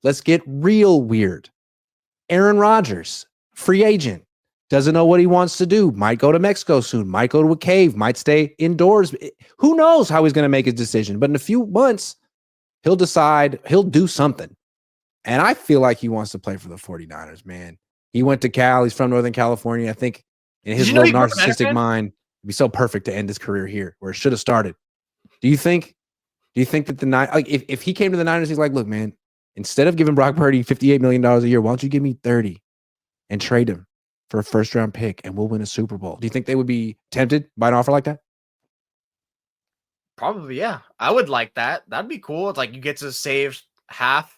Let's get real weird. Aaron Rodgers, free agent, doesn't know what he wants to do. Might go to Mexico soon. Might go to a cave. Might stay indoors. Who knows how he's going to make his decision? But in a few months, he'll decide. He'll do something. And I feel like he wants to play for the 49ers, man. He went to Cal. He's from Northern California. I think in his little narcissistic mind, it'd be so perfect to end his career here where it should have started. Do you think that the Niners, like if he came to the Niners, he's like, look, man, instead of giving Brock Purdy $58 million a year, why don't you give me 30 and trade him for a first-round pick and we'll win a Super Bowl? Do you think they would be tempted by an offer like that? Probably, yeah. I would like that. That'd be cool. It's like you get to save half.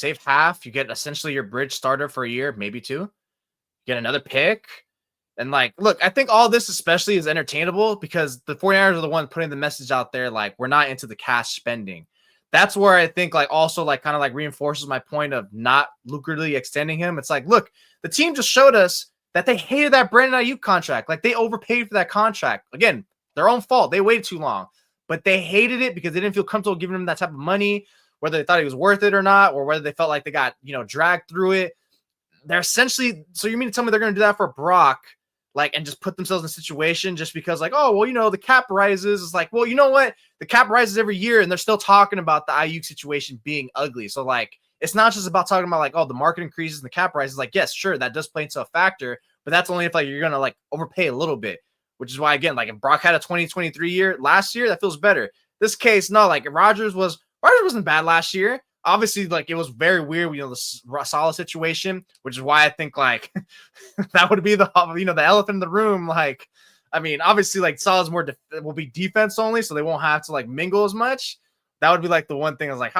You get essentially your bridge starter for a year, maybe 2. You get another pick. And like, look, I think all this especially is entertainable because the 49ers are the one putting the message out there like, we're not into the cash spending. That's where I think like also like kind of like reinforces my point of not lucratively extending him. It's like, look, the team just showed us that they hated that Brandon Ayuk contract. Like they overpaid for that contract. Again, their own fault. They waited too long, but they hated it because they didn't feel comfortable giving him that type of money, whether they thought he was worth it or not, or whether they felt like they got, dragged through it. They're essentially, so you mean to tell me they're going to do that for Brock, like, and just put themselves in a situation just because like, oh, well, the cap rises. It's like, well, you know what? The cap rises every year and they're still talking about the Ayuk situation being ugly. So like, it's not just about talking about like, oh, the market increases and the cap rises. Like, yes, sure, that does play into a factor, but that's only if like you're going to like overpay a little bit, which is why, again, like if Brock had a 2023 year last year, that feels better. This case, no, like Rodgers wasn't bad last year. Obviously, like it was very weird, the Saleh situation, which is why I think like that would be the elephant in the room. Like, I mean, obviously, like Saleh's will be defense only, so they won't have to like mingle as much. That would be like the one thing. I was like,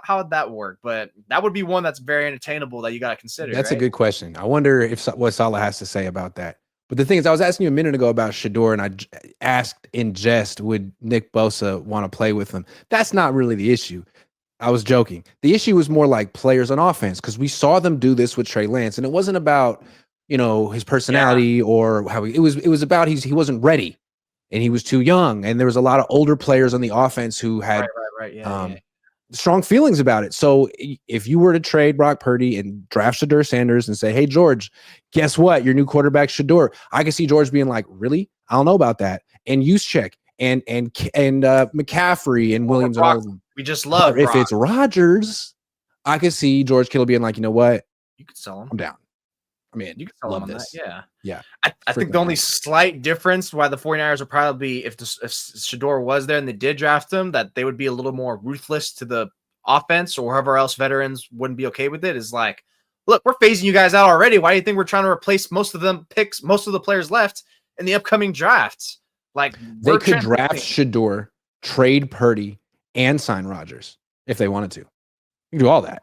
how would that work? But that would be one that's very entertainable that you got to consider. That's a good question. I wonder what Saleh has to say about that. But the thing is, I was asking you a minute ago about Shedeur, and I asked in jest, would Nick Bosa want to play with him? That's not really the issue. I was joking. The issue was more like players on offense because we saw them do this with Trey Lance, and it wasn't about his personality or how it was about he wasn't ready and he was too young, and there was a lot of older players on the offense who had strong feelings about it. So if you were to trade Brock Purdy and draft Shedeur Sanders and say, hey George, guess what? Your new quarterback Shedeur. I can see George being like, really? I don't know about that. And Juszczyk and McCaffrey and Williams and all of them. We just love Brock. If it's Rodgers, I could see George Kittle being like, you know what? You could sell him. I'm down. I mean, you could sell him on this. That. Yeah. I think the only slight difference why the 49ers would probably be if Shedeur was there and they did draft him, that they would be a little more ruthless to the offense or whoever else veterans wouldn't be okay with it is like, look, we're phasing you guys out already. Why do you think we're trying to replace most of the players left in the upcoming drafts? Like they could draft Shedeur, trade Purdy, and sign Rodgers if they wanted to. You can do all that.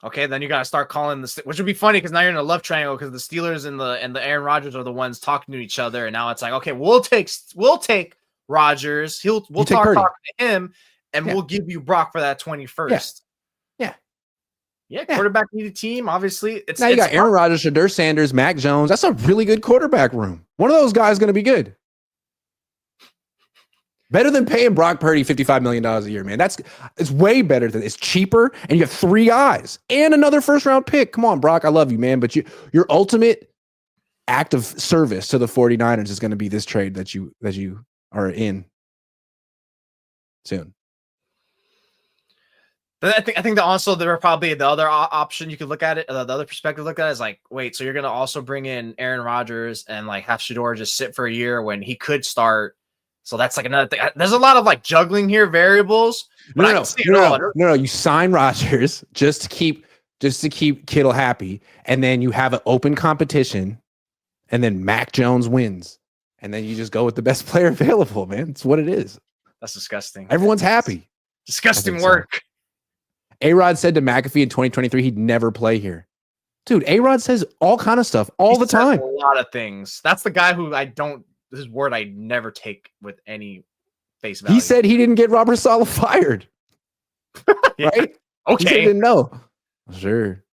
Okay, then you got to start calling which would be funny because now you're in a love triangle because the Steelers and the Aaron Rodgers are the ones talking to each other, and now it's like, okay, we'll take Rodgers. We'll talking to him, and we'll give you Brock for that 21st. Yeah. Quarterback needed team. Obviously, now you got Aaron Rodgers, Shedeur Sanders, Mac Jones. That's a really good quarterback room. One of those guys is going to be good. Better than paying Brock Purdy $55 million a year, man. It's way better than it's cheaper, and you have 3 guys and another first-round pick. Come on, Brock, I love you, man, but your ultimate act of service to the 49ers is going to be this trade that you are in soon. But I think that also there are probably the other option you could look at it. The other perspective look at it is like, wait, so you're going to also bring in Aaron Rodgers and like have Shedeur just sit for a year when he could start. So that's like another thing. There's a lot of like juggling here, variables. No. You sign Rodgers just to keep Kittle happy, and then you have an open competition, and then Mac Jones wins, and then you just go with the best player available. Man, it's what it is. That's disgusting. Everyone's happy. Disgusting work. A-Rod said to McAfee in 2023 he'd never play here. Dude, A-Rod says all kind of stuff all the time. A lot of things. That's the guy who his word I never take with any face value. He said he didn't get Robert Saleh fired. Yeah. Right? Okay. He didn't know. Sure.